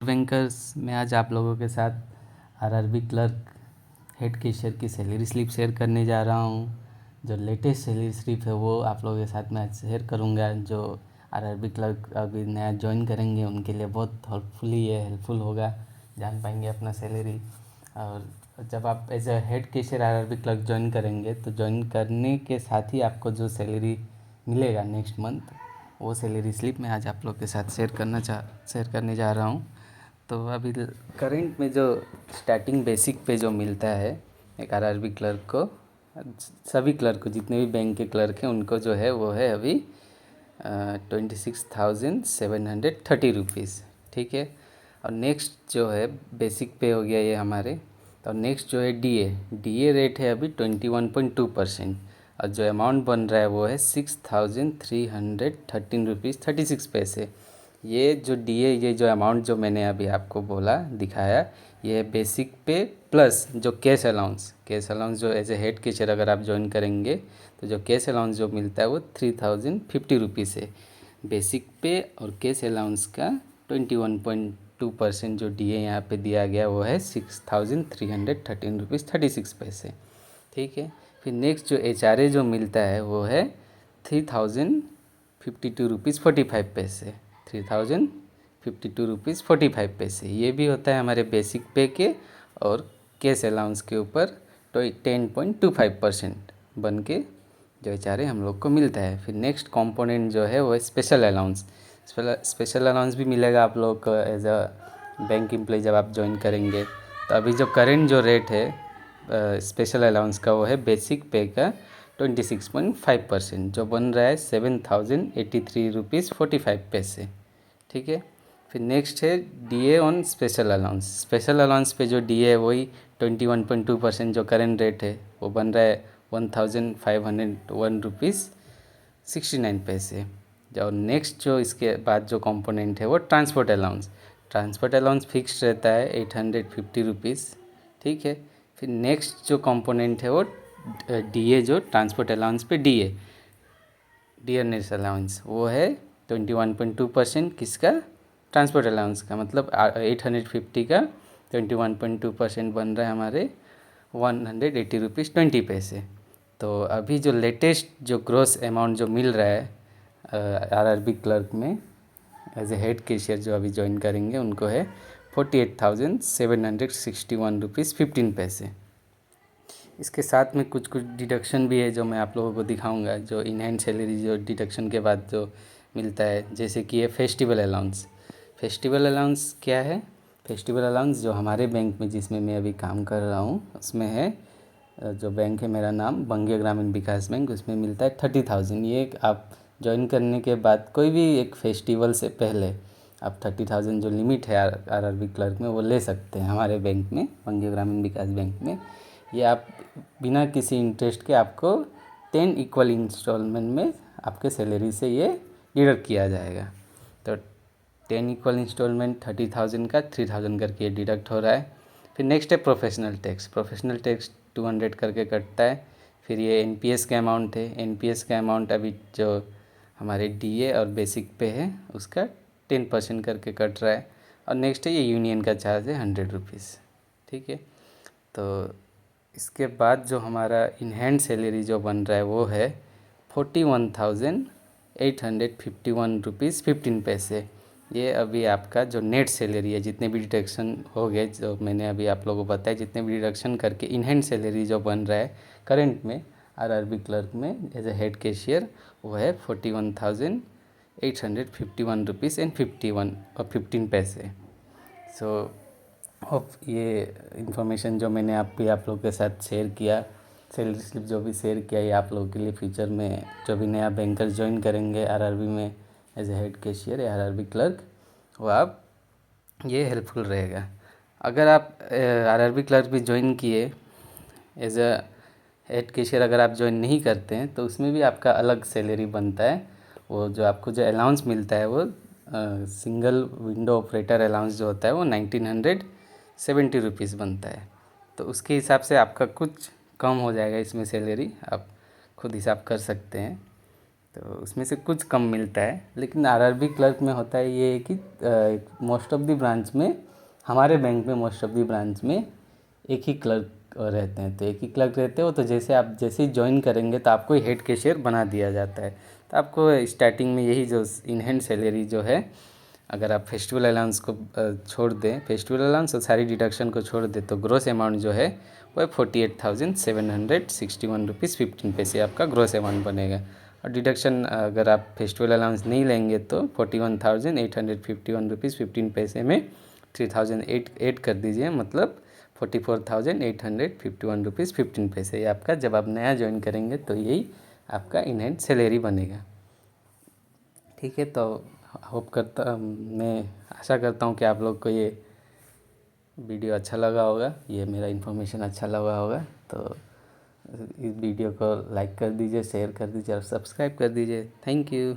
Bankers में आज आप लोगों के साथ आरआरबी क्लर्क हेड कैशियर की सैलरी स्लिप शेयर करने जा रहा हूँ। जो लेटेस्ट सैलरी स्लिप है वो आप लोगों के साथ मैं आज शेयर करूँगा। जो आरआरबी क्लर्क अभी नया ज्वाइन करेंगे उनके लिए बहुत हेल्पफुल होगा, जान पाएंगे अपना सैलरी। और जब आप as a head cashier RRB clerk join करेंगे तो ज्वाइन करने के साथ ही आपको जो सैलरी मिलेगा नेक्स्ट मंथ, वो सैलरी स्लिप मैं आज आप लोग के साथ शेयर करने जा रहा हूँ। तो अभी करंट में जो स्टार्टिंग बेसिक पे जो मिलता है एक आरआरबी क्लर्क को, सभी क्लर्क को, जितने भी बैंक के क्लर्क हैं उनको जो है वो है अभी 26,730 रुपीज़। ठीक है। और नेक्स्ट जो है बेसिक पे हो गया ये हमारे। और नेक्स्ट जो है डीए रेट है अभी 21.2%। और जो अमाउंट बन रहा है वो है 6,313 रुपीज़ 36 पैसे। ये जो डीए, ये जो अमाउंट जो मैंने अभी आपको बोला दिखाया, ये बेसिक पे प्लस जो कैश अलाउंस जो एज ए हेड कैशियर अगर आप ज्वाइन करेंगे तो जो कैश अलाउंस जो मिलता है वो 3,050 है। बेसिक पे और कैश अलाउंस का 21.2% जो डीए यहाँ पे दिया गया वो है 6,313 रुपीज़ 36 पैसे। ठीक है। फिर नेक्स्ट जो एचआरए जो मिलता है वो है 3,052 रुपीज़ 45 पैसे। 3,052 रुपीज़ 45 पैसे ये भी होता है हमारे बेसिक पे के और कैश अलाउंस के ऊपर। तो 10.25% बन के जो एचआरए हम लोग को मिलता है। फिर नेक्स्ट कंपोनेंट जो है वो है स्पेशल अलाउंस। स्पेशल अलाउंस भी मिलेगा आप लोग को एज अ बैंक एम्प्लॉय जब आप ज्वाइन करेंगे। तो अभी जो करेंट जो रेट है स्पेशल अलाउंस का वो है बेसिक पे का 26.5%, जो बन रहा है 7,083 रुपीज़ 45 पैसे। ठीक है। फिर नेक्स्ट है DA on special allowance. Special allowance पे जो डीए है वही 21.2% जो करेंट रेट है वो बन रहा है 1,501 रुपीज़ 69 पैसे। और नेक्स्ट जो इसके बाद जो कंपोनेंट है वो ट्रांसपोर्ट अलाउंस फिक्स्ड रहता है 850 रुपीज़। ठीक है। फिर नेक्स्ट जो कंपोनेंट है वो डीए, जो ट्रांसपोर्ट अलाउंस पे डियरनेस अलाउंस वो है 21.2%। किसका? ट्रांसपोर्ट अलाउंस का। मतलब 850 का 21.2% बन रहा है हमारे 180 रुपीज़ 20 पैसे। तो अभी जो लेटेस्ट जो ग्रॉस अमाउंट जो मिल रहा है आरआरबी क्लर्क में एज ए हेड कैशियर जो अभी ज्वाइन करेंगे उनको है 48,761 रुपीज़ 15 पैसे। इसके साथ में कुछ डिडक्शन भी है जो मैं आप लोगों को दिखाऊंगा, जो इन हैंड सैलरी जो डिडक्शन के बाद जो मिलता है। जैसे कि ये फेस्टिवल अलाउंस क्या है? फेस्टिवल अलाउंस जो हमारे बैंक में जिसमें मैं अभी काम कर रहा हूँ उसमें है, जो बैंक है मेरा नाम बंगे ग्रामीण विकास बैंक, उसमें मिलता है 30,000। ये आप ज्वाइन करने के बाद कोई भी एक फेस्टिवल से पहले आप 30,000 जो लिमिट है आरआरबी क्लर्क में वो ले सकते हैं हमारे बैंक में, बंगे ग्रामीण विकास बैंक में। ये आप बिना किसी इंटरेस्ट के आपको 10 इक्वल इंस्टॉलमेंट में आपके सैलरी से ये डिडक्ट किया जाएगा। तो 10 इक्वल इंस्टॉलमेंट 30,000 का 3,000 करके ये डिडक्ट हो रहा है। फिर नेक्स्ट है प्रोफेशनल टैक्स 200 करके कटता है। फिर ये एनपीएस का अमाउंट है। एनपीएस का अमाउंट अभी जो हमारे डीए और बेसिक पे है उसका 10% करके कट रहा है। और नेक्स्ट है ये यूनियन का चार्ज है 100 रुपीज़। ठीक है। तो इसके बाद जो हमारा इन हैंड सैलरी जो बन रहा है वो है 41,851 रुपीज़ 15 पैसे। ये अभी आपका जो नेट सैलरी है, जितने भी डिडक्शन हो गए जो मैंने अभी आप लोगों को बताया, जितने भी डिडक्शन करके इन हैंड सैलरी जो बन रहा है करंट में आरआरबी क्लर्क में एज ए हेड कैशियर, वो है 41,851 रुपीज़ 15 पैसे। होप ये इन्फॉर्मेशन जो मैंने आप लोगों के साथ शेयर किया, सैलरी स्लिप जो भी शेयर किया, ये आप लोगों के लिए फ्यूचर में जो भी नया बैंकर ज्वाइन करेंगे आरआरबी में एज ए हेड कैशियर या आरआरबी क्लर्क, वो आप ये हेल्पफुल रहेगा। अगर आप आरआरबी क्लर्क भी ज्वाइन किए एज अ हेड कैशियर, अगर आप ज्वाइन नहीं करते हैं तो उसमें भी आपका अलग सैलरी बनता है। वो जो आपको जो अलाउंस मिलता है वो सिंगल विंडो ऑपरेटर अलाउंस जो होता है वो 1,970 रुपीज़ बनता है। तो उसके हिसाब से आपका कुछ कम हो जाएगा इसमें सैलरी, आप खुद हिसाब कर सकते हैं। तो उसमें से कुछ कम मिलता है। लेकिन आरआरबी क्लर्क में होता है ये कि मोस्ट ऑफ द ब्रांच में, हमारे बैंक में मोस्ट ऑफ द ब्रांच में एक ही क्लर्क रहते हैं। तो एक ही क्लर्क रहते हो, तो जैसे ही ज्वाइन करेंगे तो आपको हेड कैशियर बना दिया जाता है। तो आपको स्टार्टिंग में यही जो इन हैंड सैलरी जो है, अगर आप फेस्टिवल अलाउंस को छोड़ दें, फेस्टिवल अलाउंस और सारी डिडक्शन को छोड़ दें, तो ग्रोस अमाउंट जो है वो 48,761 रुपीज़ 15 पैसे आपका ग्रोस अमाउंट बनेगा। और डिडक्शन अगर आप फेस्टिवल अलाउंस नहीं लेंगे तो 41,851 रुपीज़ 15 पैसे में 3,008 ऐड कर दीजिए, मतलब 44,851 रुपीज़ 15 पैसे। ये आपका जब आप नया ज्वाइन करेंगे तो यही आपका इन हैंड सैलरी बनेगा। ठीक है, तो मैं आशा करता हूँ कि आप लोग को ये वीडियो अच्छा लगा होगा, ये मेरा इन्फॉर्मेशन अच्छा लगा होगा। तो इस वीडियो को लाइक कर दीजिए, शेयर कर दीजिए और सब्सक्राइब कर दीजिए। Thank you.